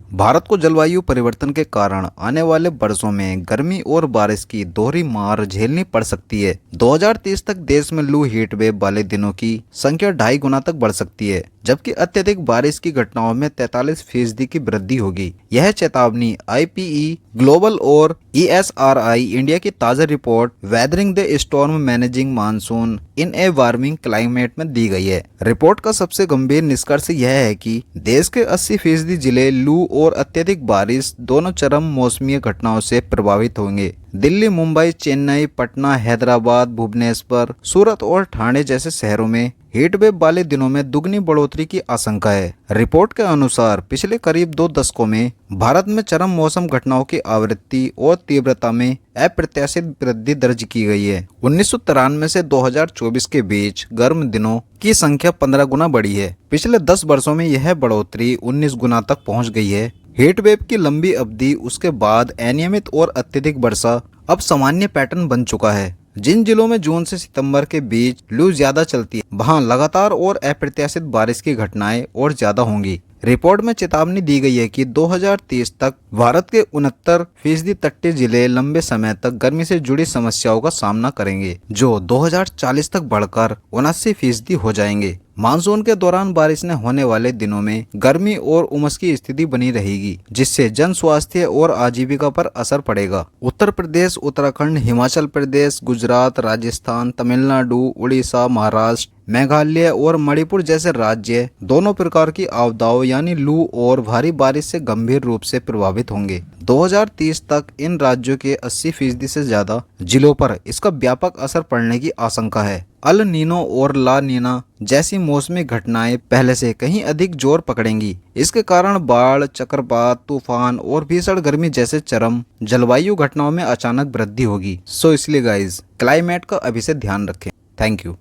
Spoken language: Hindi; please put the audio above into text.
भारत को जलवायु परिवर्तन के कारण आने वाले वर्षों में गर्मी और बारिश की दोहरी मार झेलनी पड़ सकती है। 2030 तक देश में लू हीट वेव वाले दिनों की संख्या 2.5 गुना तक बढ़ सकती है, जबकि अत्यधिक बारिश की घटनाओं में 43% की वृद्धि होगी। यह चेतावनी IPE ग्लोबल और ESRI इंडिया की ताज़ा report weathering the storm managing monsoon in A warming climate में दी गई है। रिपोर्ट का सबसे गंभीर निष्कर्ष यह है कि देश के 80% जिले लू और अत्यधिक बारिश दोनों चरम मौसमी घटनाओं से प्रभावित होंगे। दिल्ली, मुंबई, चेन्नई, पटना, हैदराबाद, भुवनेश्वर, सूरत और ठाणे जैसे शहरों में हीट वेव वाले दिनों में दुगनी बढ़ोतरी की आशंका है। रिपोर्ट के अनुसार पिछले करीब 2 दशकों में भारत में चरम मौसम घटनाओं की आवृत्ति और तीव्रता में अप्रत्याशित वृद्धि दर्ज की गई है। 1993 से 2024 के बीच गर्म दिनों की संख्या 15 गुना बढ़ी है। पिछले 10 वर्षों में यह बढ़ोतरी 19 गुना तक पहुंच गई है। हीट वेव की लंबी अवधि, उसके बाद अनियमित और अत्यधिक वर्षा अब सामान्य पैटर्न बन चुका है। जिन जिलों में जून से सितंबर के बीच लू ज्यादा चलती है, वहां लगातार और अप्रत्याशित बारिश की घटनाएं और ज्यादा होंगी। रिपोर्ट में चेतावनी दी गई है कि 2030 तक भारत के 69% तटीय जिले लंबे समय तक गर्मी से जुड़ी समस्याओं का सामना करेंगे, जो 2040 तक बढ़कर 79% हो जाएंगे। मानसून के दौरान बारिश न होने वाले दिनों में गर्मी और उमस की स्थिति बनी रहेगी, जिससे जन स्वास्थ्य और आजीविका पर असर पड़ेगा। उत्तर प्रदेश, उत्तराखंड, हिमाचल प्रदेश, गुजरात, राजस्थान, तमिलनाडु, उड़ीसा, महाराष्ट्र, मेघालय और मणिपुर जैसे राज्य दोनों प्रकार की आपदाओं यानी लू और भारी बारिश से गंभीर रूप से प्रभावित होंगे। 2030 तक इन राज्यों के 80% से ज्यादा जिलों पर इसका व्यापक असर पड़ने की आशंका है। अल नीनो और ला नीना जैसी मौसमी घटनाएं पहले से कहीं अधिक जोर पकड़ेंगी। इसके कारण बाढ़, चक्रवात, तूफान और भीषण गर्मी जैसे चरम जलवायु घटनाओं में अचानक वृद्धि होगी। इसलिए गाइज क्लाइमेट का अभी से ध्यान रखें। Thank you.